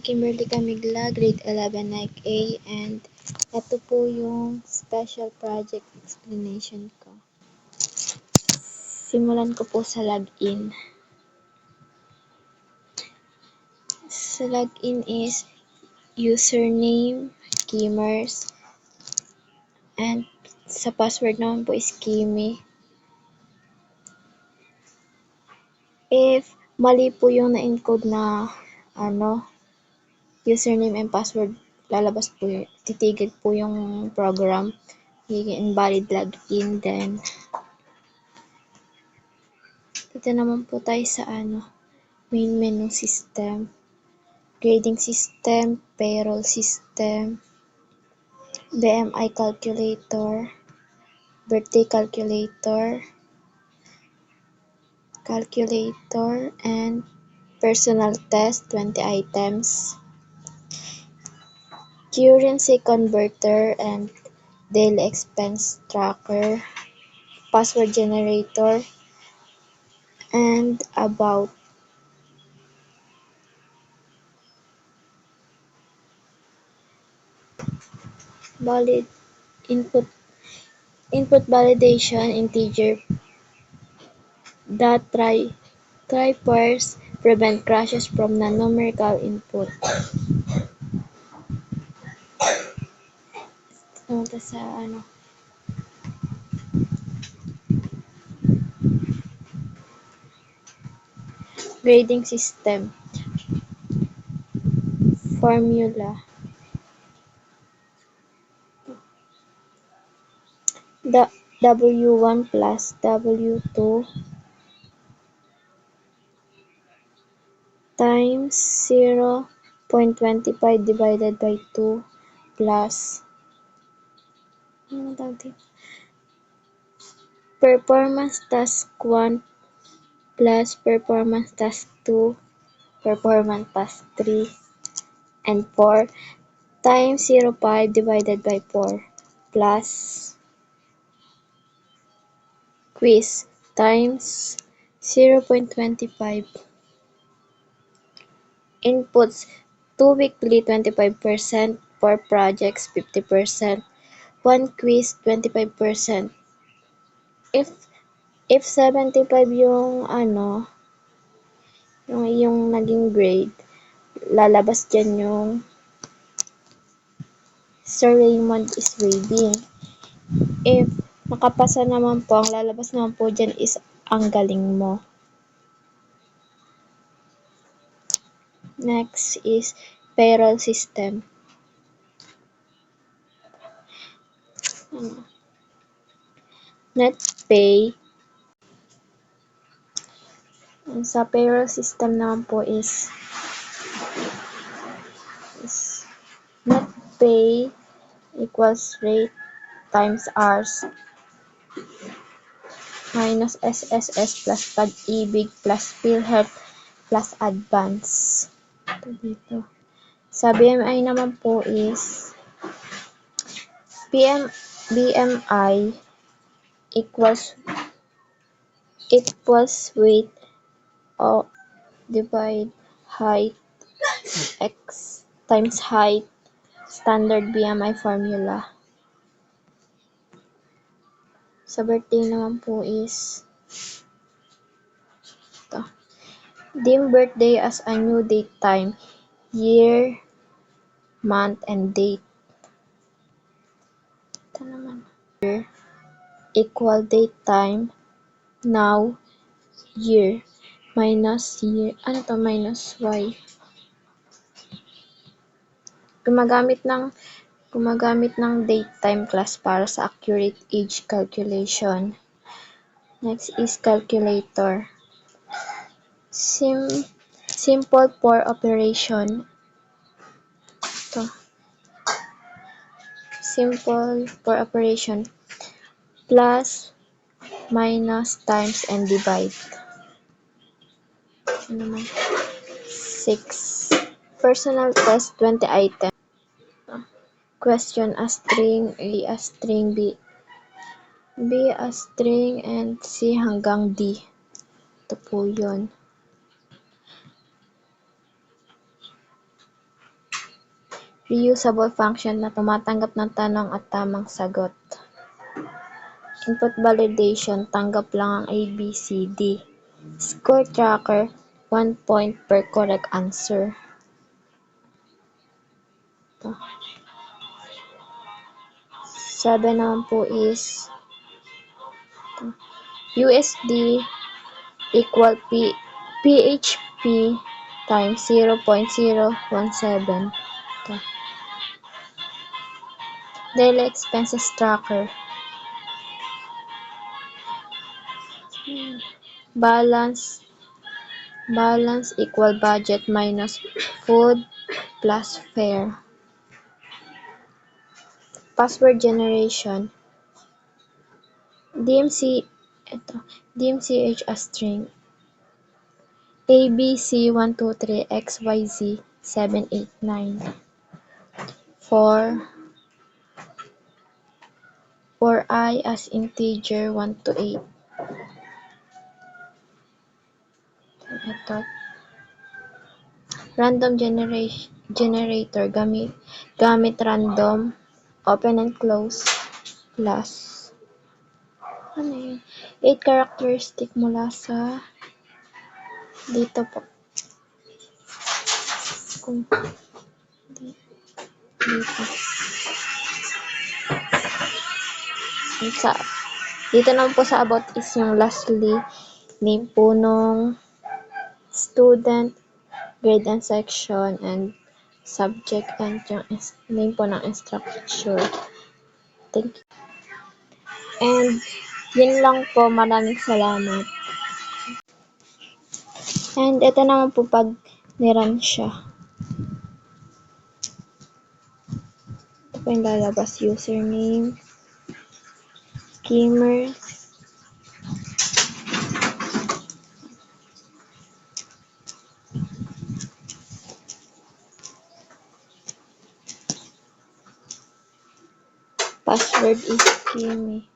Kimberly Camigla, grade 11 Nike A, and ito po yung special project explanation ko. Simulan ko po sa login. Sa login is username, Kimmers, and sa password naman po is Kimi. If mali po yung na-encode na username and password, lalabas po yun, titigil po yung program, invalid login. Then dito naman po tayo sa main menu system, grading system, payroll system, BMI calculator, birthday calculator, and personal test 20 items, currency converter and daily expense tracker, password generator, and about. Valid input validation integer that try parse prevent crashes from non-numerical input. Ito sa grading system formula. The W1 plus W2 times 0.25 divided by 2 plus performance task 1 plus performance task 2, performance task 3, and 4 times 0.5 divided by 4 plus quiz times 0.25. Inputs 2 weekly 25%, 4 projects 50%, 1 quiz 25%. If 75 yung yung naging grade, lalabas dyan yung Sir Raymond is waving. If nakapasa naman po, ang lalabas naman po dyan is ang galing mo. Next is payroll system. Net pay. Sa payroll system naman po is net pay equals rate times hours minus SSS plus Pag-ibig plus PhilHealth plus advance. Ito dito. Sa BMI naman po is BMI equals weight divide height x times height, standard BMI formula. Sa birthday naman po is ito. Dim birthday as a new date time, year, month, and date. Ito naman. Year equal date time, now, year, minus year, minus y. Gumagamit ng date time class para sa accurate age calculation. Next is calculator. Simple for operation. Ito. Simple for operation. Plus, minus, times, and divide. 6. Personal test 20 items. Question a string, A a string, B a string, and C hanggang D. Ito po yun. reusable function na tumatanggap ng tanong at tamang sagot. Input validation, tanggap lang ang A, B, C, D. Score tracker, 1 point per correct answer. Ito. 7 naman po is USD equal PHP times 0.017. Ito. Daily expenses tracker. Balance equal budget minus food plus fare. Password generation. DMCH a string. ABC123 XYZ 789. For I as integer 1 to 8. Ito. Random generator gamit random open and close plus 8 characteristic mula sa dito po. Dito naman po sa about is yung lastly name po nung student, grade and section, and subject, and yung name po ng instructor. Thank you. And yun lang po, maraming salamat. And ito naman po pag niran siya. Ito po yung lalabas, username, schemer, password is Kimi.